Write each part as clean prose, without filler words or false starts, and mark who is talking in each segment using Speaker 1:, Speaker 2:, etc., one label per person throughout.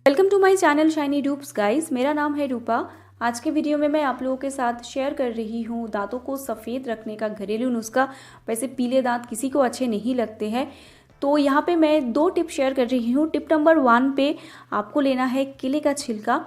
Speaker 1: Welcome to my channel Shiny Roops guys. मेरा नाम है रूपा। आज के वीडियो में मैं आप लोगों के साथ शेयर कर रही हूँ दांतों को सफ़ेद रखने का घरेलू नुस्खा। वैसे पीले दांत किसी को अच्छे नहीं लगते हैं, तो यहाँ पे मैं 2 टिप शेयर कर रही हूँ। टिप नंबर 1 पे आपको लेना है केले का छिलका।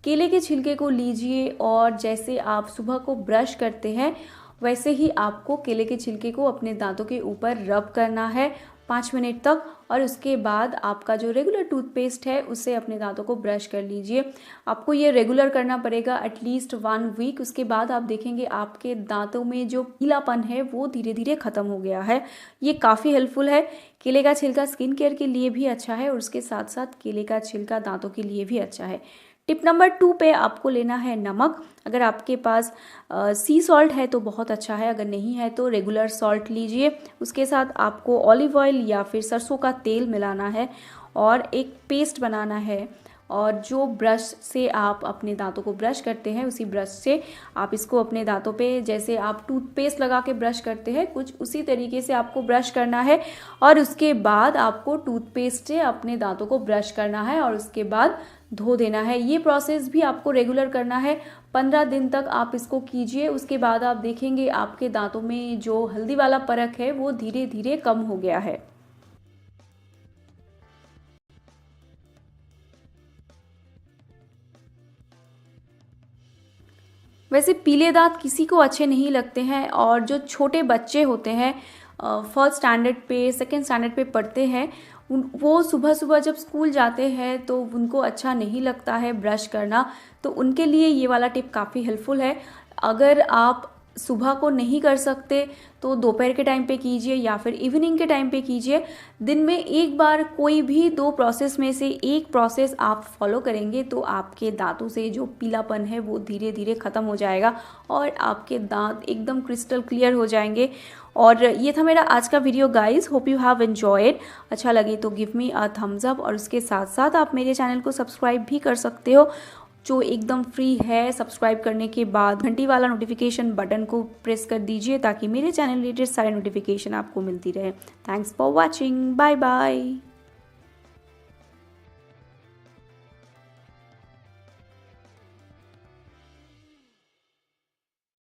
Speaker 1: केले के छिलके को लीजिए और जैसे आप सुबह को ब्रश करते हैं वैसे ही आपको केले के छिलके को अपने दांतों के ऊपर रब करना है 5 मिनट तक, और उसके बाद आपका जो रेगुलर टूथपेस्ट है उससे अपने दांतों को ब्रश कर लीजिए। आपको ये रेगुलर करना पड़ेगा एटलीस्ट 1 वीक। उसके बाद आप देखेंगे आपके दांतों में जो पीलापन है वो धीरे धीरे ख़त्म हो गया है। ये काफ़ी हेल्पफुल है। केले का छिलका स्किन केयर के लिए भी अच्छा है और उसके साथ साथ केले का छिलका दांतों के लिए भी अच्छा है। टिप नंबर 2 पे आपको लेना है नमक। अगर आपके पास सी सॉल्ट है तो बहुत अच्छा है, अगर नहीं है तो रेगुलर सॉल्ट लीजिए। उसके साथ आपको ऑलिव ऑयल या फिर सरसों का तेल मिलाना है और एक पेस्ट बनाना है। और जो ब्रश से आप अपने दांतों को ब्रश करते हैं उसी ब्रश से आप इसको अपने दांतों पे, जैसे आप टूथपेस्ट लगा के ब्रश करते हैं कुछ उसी तरीके से आपको ब्रश करना है। और उसके बाद आपको टूथपेस्ट से अपने दांतों को ब्रश करना है और उसके बाद धो देना है। ये प्रोसेस भी आपको रेगुलर करना है। 15 दिन तक आप इसको कीजिए। उसके बाद आप देखेंगे आपके दांतों में जो हल्दी वाला परख है वो धीरे धीरे कम हो गया है। वैसे पीले दांत किसी को अच्छे नहीं लगते हैं, और जो छोटे बच्चे होते हैं फर्स्ट स्टैंडर्ड पे सेकंड स्टैंडर्ड पे पढ़ते हैं वो सुबह सुबह जब स्कूल जाते हैं तो उनको अच्छा नहीं लगता है ब्रश करना, तो उनके लिए ये वाला टिप काफ़ी हेल्पफुल है। अगर आप सुबह को नहीं कर सकते तो दोपहर के टाइम पे कीजिए या फिर इवनिंग के टाइम पे कीजिए। दिन में एक बार कोई भी 2 प्रोसेस में से एक प्रोसेस आप फॉलो करेंगे तो आपके दांतों से जो पीलापन है वो धीरे धीरे ख़त्म हो जाएगा और आपके दांत एकदम क्रिस्टल क्लियर हो जाएंगे। और ये था मेरा आज का video guys. Hope you have enjoyed. अच्छा लगे तो give me a thumbs up, और उसके साथ साथ आप मेरे चैनल को सब्सक्राइब भी कर सकते हो जो एकदम फ्री है। सब्सक्राइब करने के बाद घंटी वाला नोटिफिकेशन बटन को प्रेस कर दीजिए ताकि मेरे चैनल रिलेटेड सारे नोटिफिकेशन आपको मिलती रहे। Thanks for watching. Bye bye.